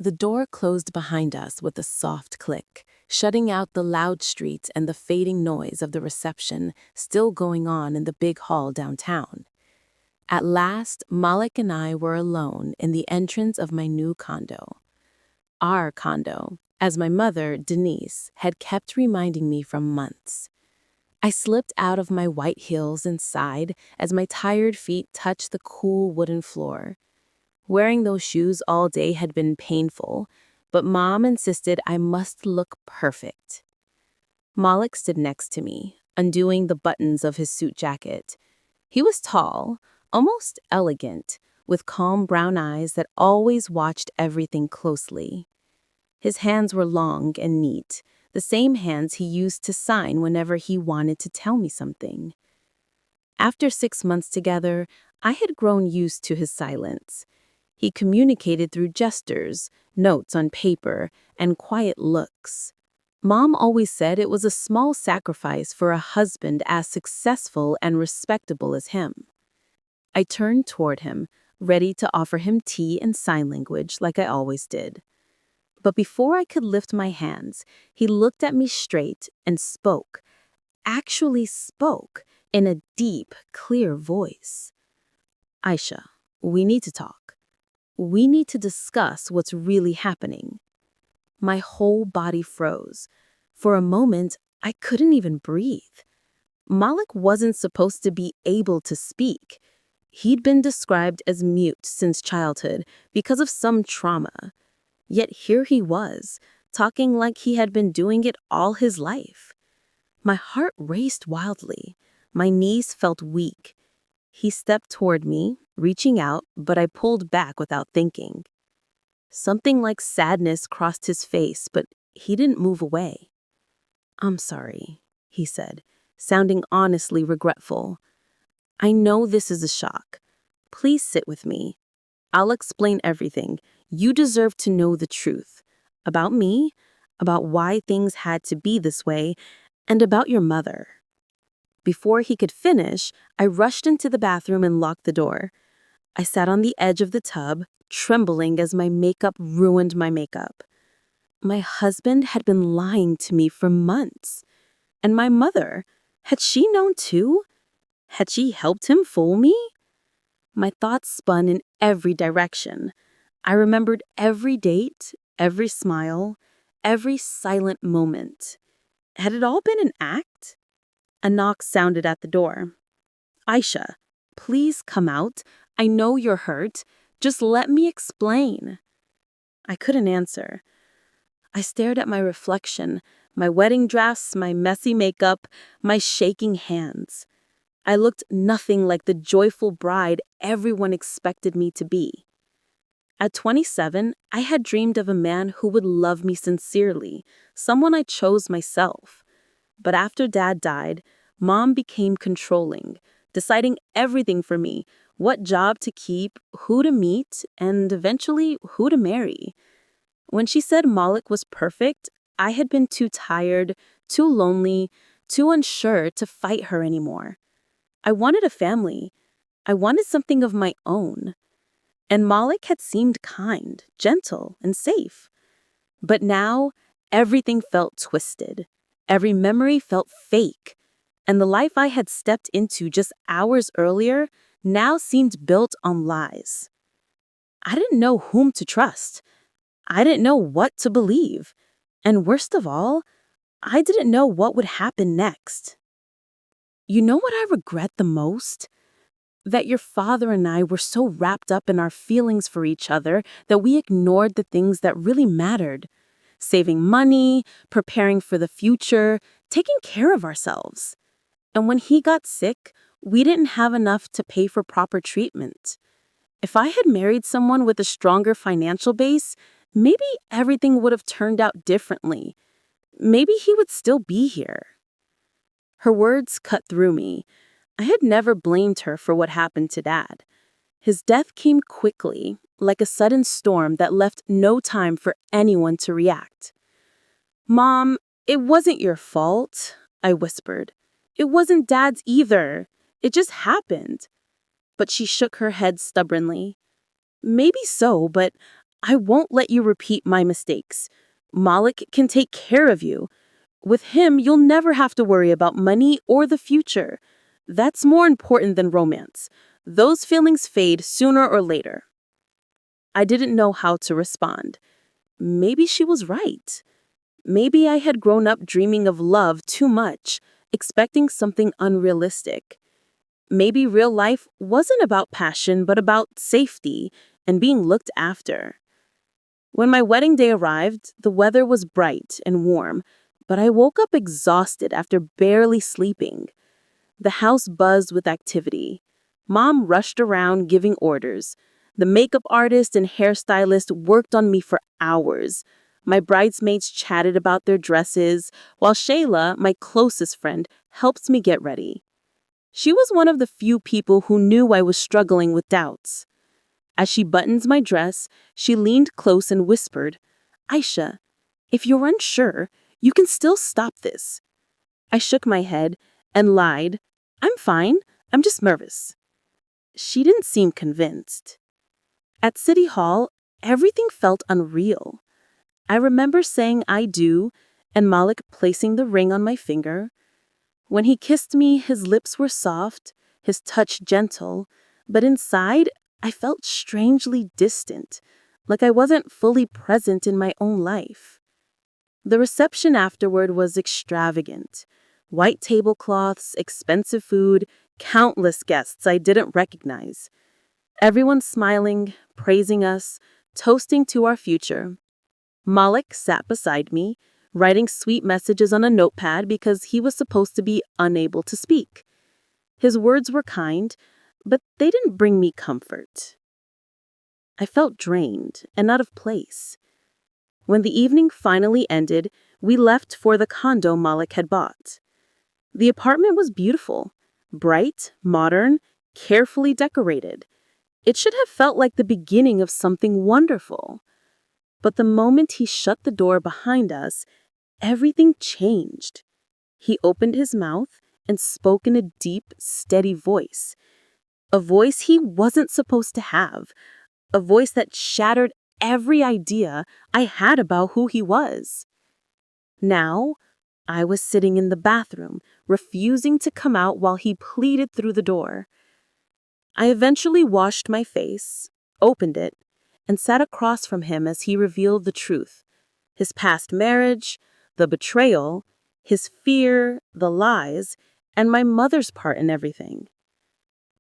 The door closed behind us with a soft click, shutting out the loud streets and the fading noise of the reception still going on in the big hall downtown. At last, Malik and I were alone in the entrance of my new condo. Our condo, as my mother, Denise, had kept reminding me for months. I slipped out of my white heels and sighed as my tired feet touched the cool wooden floor. Wearing those shoes all day had been painful, but Mom insisted I must look perfect. Malik stood next to me, undoing the buttons of his suit jacket. He was tall, almost elegant, with calm brown eyes that always watched everything closely. His hands were long and neat, the same hands he used to sign whenever he wanted to tell me something. After 6 months together, I had grown used to his silence. He communicated through gestures, notes on paper, and quiet looks. Mom always said it was a small sacrifice for a husband as successful and respectable as him. I turned toward him, ready to offer him tea in sign language like I always did. But before I could lift my hands, he looked at me straight and spoke, actually spoke, in a deep, clear voice. "Aisha, we need to talk. We need to discuss what's really happening." My whole body froze. For a moment, I couldn't even breathe. Malik wasn't supposed to be able to speak. He'd been described as mute since childhood because of some trauma. Yet here he was, talking like he had been doing it all his life. My heart raced wildly. My knees felt weak. He stepped toward me, reaching out, but I pulled back without thinking. Something like sadness crossed his face, but he didn't move away. "I'm sorry," he said, sounding honestly regretful. "I know this is a shock. Please sit with me. I'll explain everything. You deserve to know the truth. About me, about why things had to be this way, and about your mother." Before he could finish, I rushed into the bathroom and locked the door. I sat on the edge of the tub, trembling as my makeup ruined my makeup. My husband had been lying to me for months. And my mother, had she known too? Had she helped him fool me? My thoughts spun in every direction. I remembered every date, every smile, every silent moment. Had it all been an act? A knock sounded at the door. "Aisha, please come out. I know you're hurt. Just let me explain." I couldn't answer. I stared at my reflection, my wedding dress, my messy makeup, my shaking hands. I looked nothing like the joyful bride everyone expected me to be. At 27, I had dreamed of a man who would love me sincerely, someone I chose myself. But after Dad died, Mom became controlling, deciding everything for me, what job to keep, who to meet, and eventually who to marry. When she said Malik was perfect, I had been too tired, too lonely, too unsure to fight her anymore. I wanted a family. I wanted something of my own. And Malik had seemed kind, gentle, and safe. But now, everything felt twisted. Every memory felt fake. And the life I had stepped into just hours earlier now seemed built on lies. I didn't know whom to trust. I didn't know what to believe. And worst of all, I didn't know what would happen next. You know what I regret the most? That your father and I were so wrapped up in our feelings for each other that we ignored the things that really mattered. Saving money, preparing for the future, taking care of ourselves. And when he got sick, we didn't have enough to pay for proper treatment. If I had married someone with a stronger financial base, maybe everything would have turned out differently. Maybe he would still be here. Her words cut through me. I had never blamed her for what happened to Dad. His death came quickly, like a sudden storm that left no time for anyone to react. "Mom, it wasn't your fault," I whispered. "It wasn't Dad's either. It just happened." But she shook her head stubbornly. "Maybe so, but I won't let you repeat my mistakes. Malik can take care of you. With him, you'll never have to worry about money or the future. That's more important than romance. Those feelings fade sooner or later. I didn't know how to respond. Maybe she was right. Maybe I had grown up dreaming of love too much, expecting something unrealistic. Maybe real life wasn't about passion, but about safety and being looked after. When my wedding day arrived, the weather was bright and warm, but I woke up exhausted after barely sleeping. The house buzzed with activity. Mom rushed around giving orders. The makeup artist and hairstylist worked on me for hours. My bridesmaids chatted about their dresses, while Shayla, my closest friend, helped me get ready. She was one of the few people who knew I was struggling with doubts. As she buttons my dress, she leaned close and whispered, "Aisha, if you're unsure, you can still stop this." I shook my head and lied, "I'm fine, I'm just nervous." She didn't seem convinced. At City Hall, everything felt unreal. I remember saying "I do" and Malik placing the ring on my finger. When he kissed me, his lips were soft, his touch gentle, but inside, I felt strangely distant, like I wasn't fully present in my own life. The reception afterward was extravagant. White tablecloths, expensive food, countless guests I didn't recognize. Everyone smiling, praising us, toasting to our future. Malik sat beside me, writing sweet messages on a notepad because he was supposed to be unable to speak. His words were kind, but they didn't bring me comfort. I felt drained and out of place. When the evening finally ended, we left for the condo Malik had bought. The apartment was beautiful, bright, modern, carefully decorated. It should have felt like the beginning of something wonderful. But the moment he shut the door behind us, everything changed. He opened his mouth and spoke in a deep, steady voice. A voice he wasn't supposed to have. A voice that shattered every idea I had about who he was. Now, I was sitting in the bathroom, refusing to come out while he pleaded through the door. I eventually washed my face, opened it, and sat across from him as he revealed the truth. His past marriage, the betrayal, his fear, the lies, and my mother's part in everything.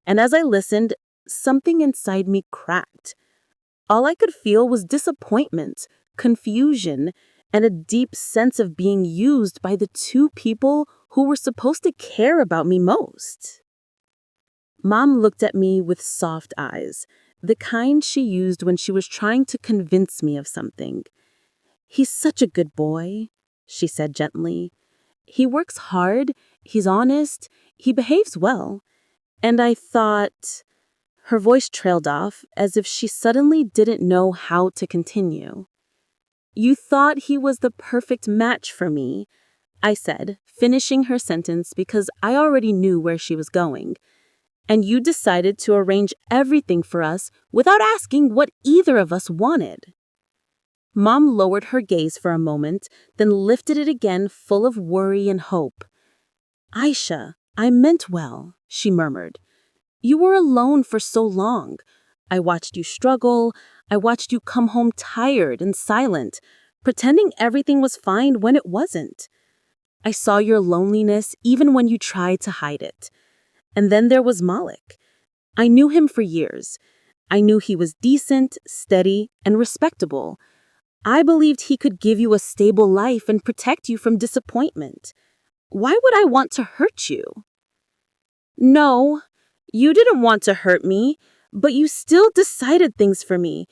And as I listened, something inside me cracked. All I could feel was disappointment, confusion, and a deep sense of being used by the two people who were supposed to care about me most. Mom looked at me with soft eyes, the kind she used when she was trying to convince me of something. "He's such a good boy," she said gently. "He works hard, he's honest, he behaves well." And I thought... Her voice trailed off, as if she suddenly didn't know how to continue. "You thought he was the perfect match for me," I said, finishing her sentence because I already knew where she was going. "And you decided to arrange everything for us without asking what either of us wanted." Mom lowered her gaze for a moment, then lifted it again, full of worry and hope. "Aisha, I meant well," she murmured. "You were alone for so long. I watched you struggle. I watched you come home tired and silent, pretending everything was fine when it wasn't. I saw your loneliness even when you tried to hide it. And then there was Malik. I knew him for years. I knew he was decent, steady, and respectable. I believed he could give you a stable life and protect you from disappointment. Why would I want to hurt you?" "No, you didn't want to hurt me, but you still decided things for me.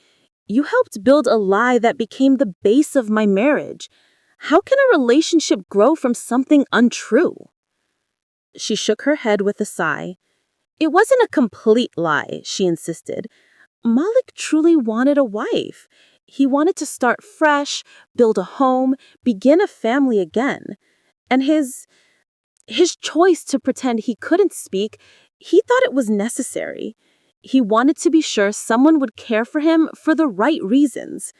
You helped build a lie that became the base of my marriage. How can a relationship grow from something untrue?" She shook her head with a sigh. "It wasn't a complete lie," she insisted. "Malik truly wanted a wife. He wanted to start fresh, build a home, begin a family again. And his choice to pretend he couldn't speak, he thought it was necessary. He wanted to be sure someone would care for him for the right reasons,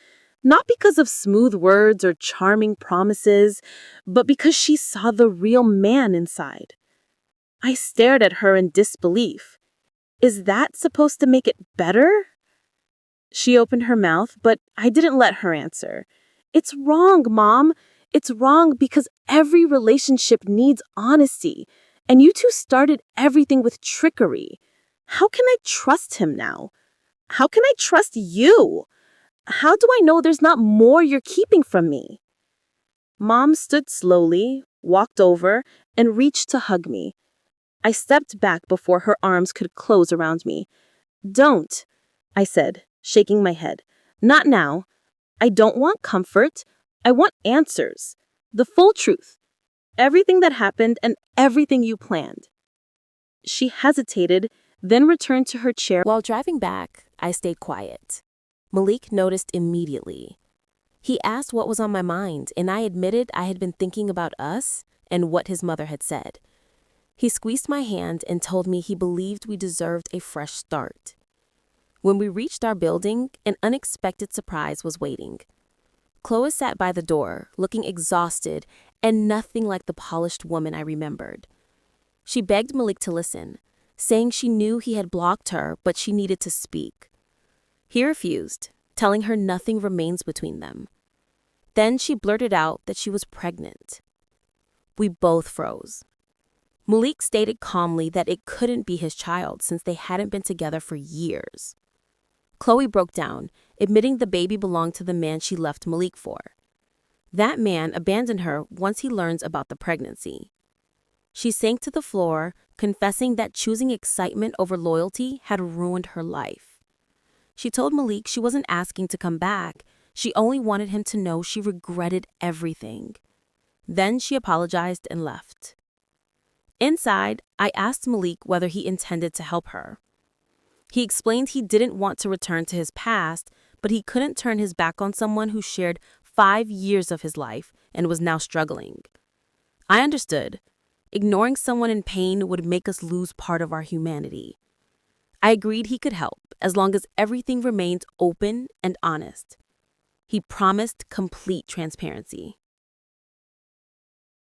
not because of smooth words or charming promises, but because she saw the real man inside. I stared at her in disbelief. Is that supposed to make it better? She opened her mouth, but I didn't let her answer. It's wrong, Mom. It's wrong because every relationship needs honesty, and you two started everything with trickery. How can I trust him now? How can I trust you? How do I know there's not more you're keeping from me? Mom stood slowly, walked over, and reached to hug me. I stepped back before her arms could close around me. Don't, I said, shaking my head. Not now. I don't want comfort. I want answers. The full truth. Everything that happened and everything you planned. She hesitated, then returned to her chair. While driving back, I stayed quiet. Malik noticed immediately. He asked what was on my mind, and I admitted I had been thinking about us and what his mother had said. He squeezed my hand and told me he believed we deserved a fresh start. When we reached our building, an unexpected surprise was waiting. Chloe sat by the door, looking exhausted and nothing like the polished woman I remembered. She begged Malik to listen, saying she knew he had blocked her, but she needed to speak. He refused, telling her nothing remains between them. Then she blurted out that she was pregnant. We both froze. Malik stated calmly that it couldn't be his child since they hadn't been together for years. Chloe broke down, admitting the baby belonged to the man she left Malik for. That man abandoned her once he learns about the pregnancy. She sank to the floor, confessing that choosing excitement over loyalty had ruined her life. She told Malik she wasn't asking to come back, she only wanted him to know she regretted everything. Then she apologized and left. Inside, I asked Malik whether he intended to help her. He explained he didn't want to return to his past, but he couldn't turn his back on someone who shared 5 years of his life and was now struggling. I understood. Ignoring someone in pain would make us lose part of our humanity. I agreed he could help as long as everything remained open and honest. He promised complete transparency.